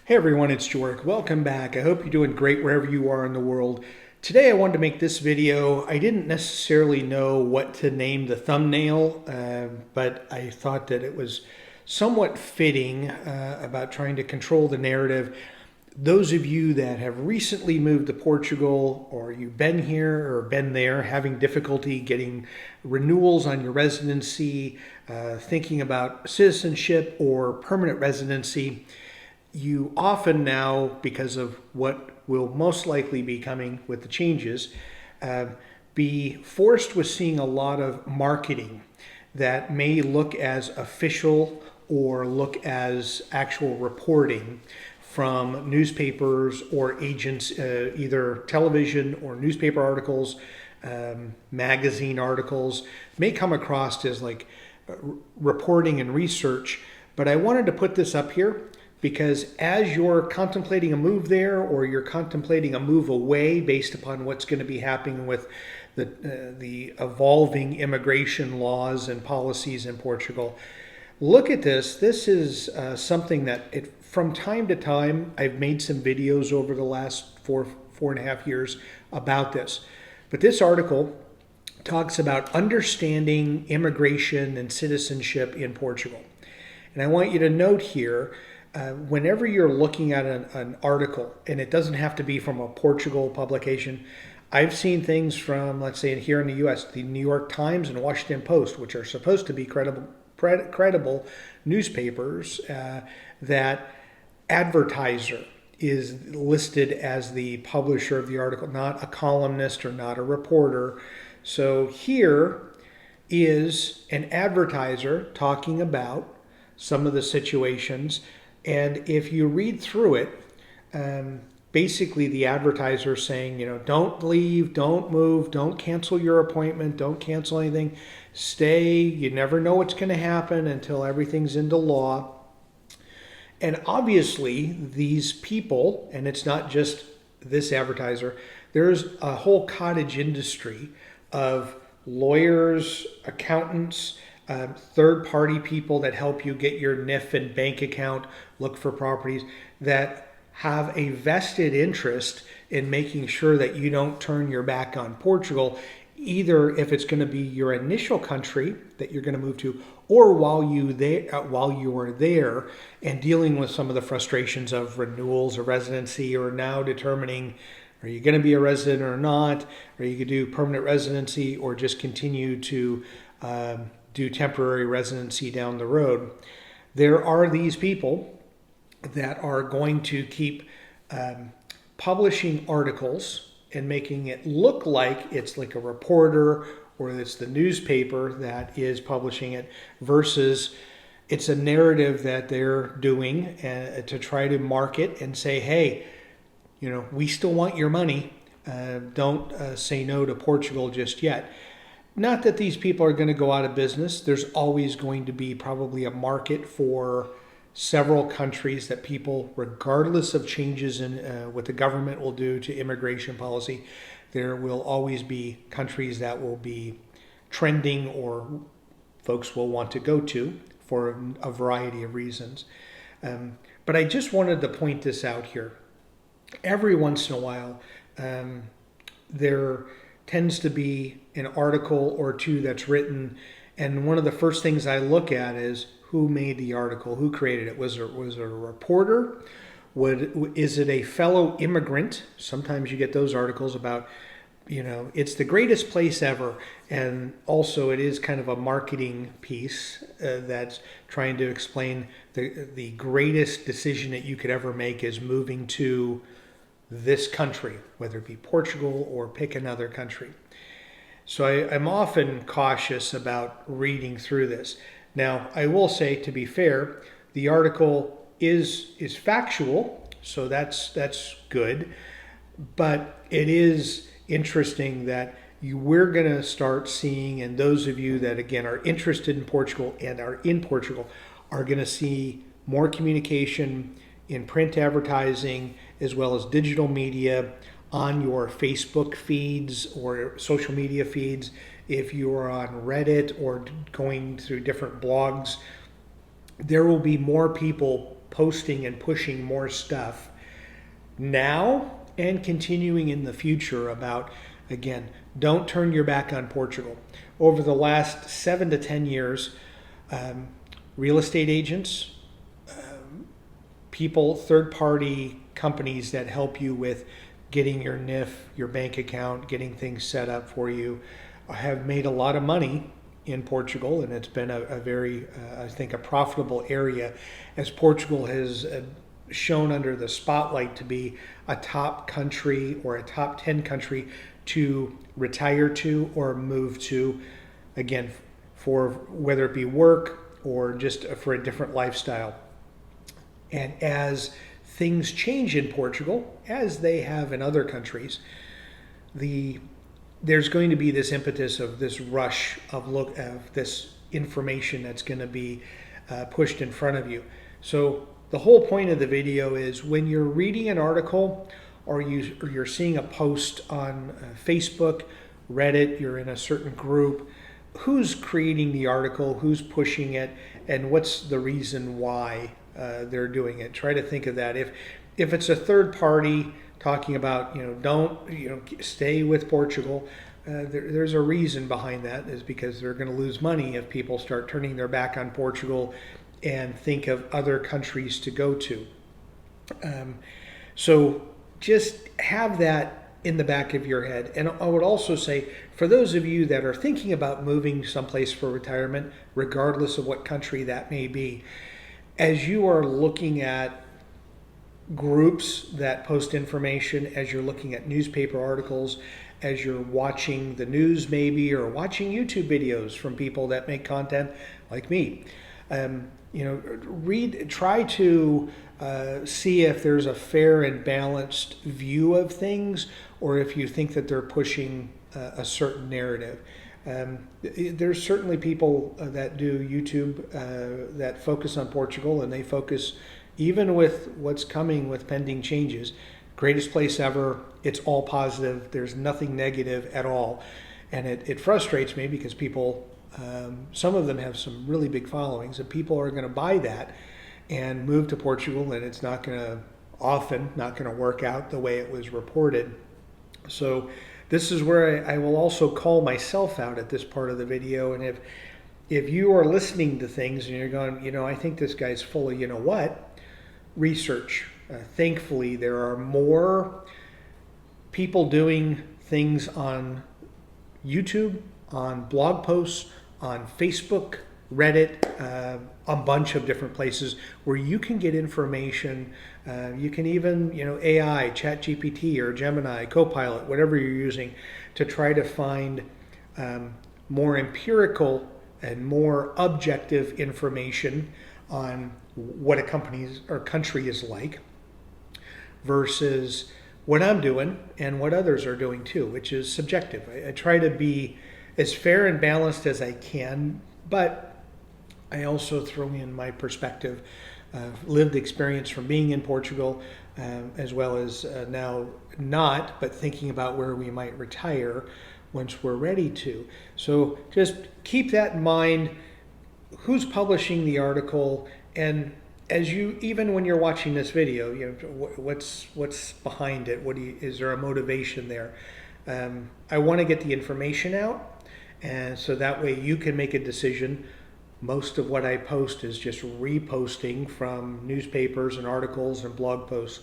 Hey everyone, it's Joric. Welcome back. I hope you're doing great wherever you are in the world. Today I wanted to make this video. I didn't necessarily know what to name the thumbnail, but I thought that it was somewhat fitting about trying to control the narrative. Those of you that have recently moved to Portugal, or you've been here or been there, having difficulty getting renewals on your residency, thinking about citizenship or permanent residency, you often now, because of what will most likely be coming with the changes, be forced with seeing a lot of marketing that may look as official or look as actual reporting from newspapers or agents, either television or newspaper articles, magazine articles, may come across as like reporting and research. But I wanted to put this up here because as you're contemplating a move there, or you're contemplating a move away based upon what's going to be happening with the evolving immigration laws and policies in Portugal, look at this. This is something that from time to time, I've made some videos over the last four and a half years about this. But this article talks about understanding immigration and citizenship in Portugal. And I want you to note here, whenever you're looking at an article, and it doesn't have to be from a Portugal publication, I've seen things from, let's say here in the US, the New York Times and Washington Post, which are supposed to be credible newspapers, that advertiser is listed as the publisher of the article, not a columnist or not a reporter. So here is an advertiser talking about some of the situations. And if you read through it, basically the advertiser is saying, don't leave, don't move, don't cancel your appointment, don't cancel anything, stay. You never know what's going to happen until everything's into law. And obviously these people, and it's not just this advertiser, there's a whole cottage industry of lawyers, accountants, third-party people that help you get your NIF and bank account, look for properties, that have a vested interest in making sure that you don't turn your back on Portugal, either if it's going to be your initial country that you're going to move to, or while you are there and dealing with some of the frustrations of renewals of residency, or now determining, are you going to be a resident or not? Are you going to do permanent residency or just continue to do temporary residency down the road? There are these people that are going to keep publishing articles and making it look like it's like a reporter or it's the newspaper that is publishing it, versus it's a narrative that they're doing to try to market and say, hey, we still want your money. Don't say no to Portugal just yet. Not that these people are going to go out of business. There's always going to be probably a market for several countries that people, regardless of changes in what the government will do to immigration policy, there will always be countries that will be trending or folks will want to go to for a variety of reasons. But I just wanted to point this out here. Every once in a while, there tends to be an article or two that's written, and one of the first things I look at is who made the article, who created it. Was it a reporter? Is it a fellow immigrant? Sometimes you get those articles about, it's the greatest place ever, and also it is kind of a marketing piece that's trying to explain the greatest decision that you could ever make is moving to this country, whether it be Portugal or pick another country. So I'm often cautious about reading through this. Now, I will say, to be fair, the article is factual, so that's good. But it is interesting that we're going to start seeing, and those of you that, again, are interested in Portugal and are in Portugal, are going to see more communication in print advertising as well as digital media on your Facebook feeds or social media feeds. If you are on Reddit or going through different blogs, there will be more people posting and pushing more stuff now and continuing in the future about, again, don't turn your back on Portugal. Over the last 7 to 10 years, real estate agents, people, third-party companies that help you with getting your NIF, your bank account, getting things set up for you, have made a lot of money in Portugal, and it's been a very, I think, a profitable area, as Portugal has shown under the spotlight to be a top country or a top 10 country to retire to or move to, again, for whether it be work or just for a different lifestyle. And as things change in Portugal, as they have in other countries, there's going to be this impetus of this rush of this information that's going to be pushed in front of you. So the whole point of the video is when you're reading an article or you're seeing a post on Facebook, Reddit, you're in a certain group, who's creating the article, who's pushing it, and what's the reason why they're doing it. Try to think of that. If it's a third party talking about, stay with Portugal, there's a reason behind that, is because they're going to lose money if people start turning their back on Portugal and think of other countries to go to. So just have that in the back of your head. And I would also say, for those of you that are thinking about moving someplace for retirement, regardless of what country that may be, as you are looking at groups that post information, as you're looking at newspaper articles, as you're watching the news maybe, or watching YouTube videos from people that make content like me, try to see if there's a fair and balanced view of things, or if you think that they're pushing a certain narrative. There's certainly people that do YouTube that focus on Portugal, and they focus, even with what's coming with pending changes, greatest place ever, it's all positive, there's nothing negative at all. And it frustrates me because people, some of them have some really big followings, and people are going to buy that and move to Portugal, and it's not going to work out the way it was reported. So this is where I will also call myself out at this part of the video. And if you are listening to things and you're going, I think this guy's full of what, research. Thankfully, there are more people doing things on YouTube, on blog posts, on Facebook, Reddit, a bunch of different places where you can get information. You can even, AI, ChatGPT or Gemini, Copilot, whatever you're using, to try to find more empirical and more objective information on what a company or country is like, versus what I'm doing and what others are doing too, which is subjective. I try to be as fair and balanced as I can, but I also throw in my perspective, lived experience from being in Portugal, as well as now not, but thinking about where we might retire once we're ready to. So just keep that in mind. Who's publishing the article? And as you, even when you're watching this video, what's behind it? Is there a motivation there? I want to get the information out, and so that way you can make a decision. Most of what I post is just reposting from newspapers and articles and blog posts.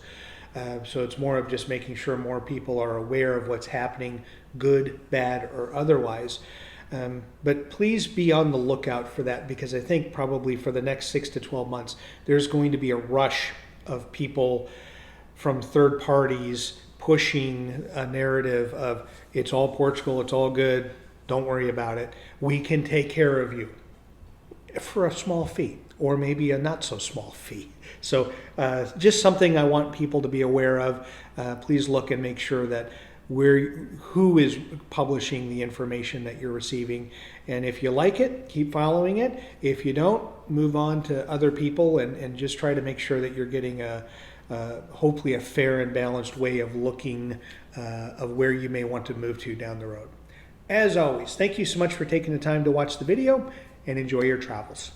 So it's more of just making sure more people are aware of what's happening, good, bad, or otherwise. But please be on the lookout for that, because I think probably for the next 6 to 12 months, there's going to be a rush of people from third parties pushing a narrative of it's all Portugal, it's all good, don't worry about it. We can take care of you for a small fee, or maybe a not so small fee. So just something I want people to be aware of. Please look and make sure that who is publishing the information that you're receiving. And if you like it, keep following it. If you don't, move on to other people, and just try to make sure that you're getting hopefully a fair and balanced way of looking of where you may want to move to down the road. As always, thank you so much for taking the time to watch the video, and enjoy your travels.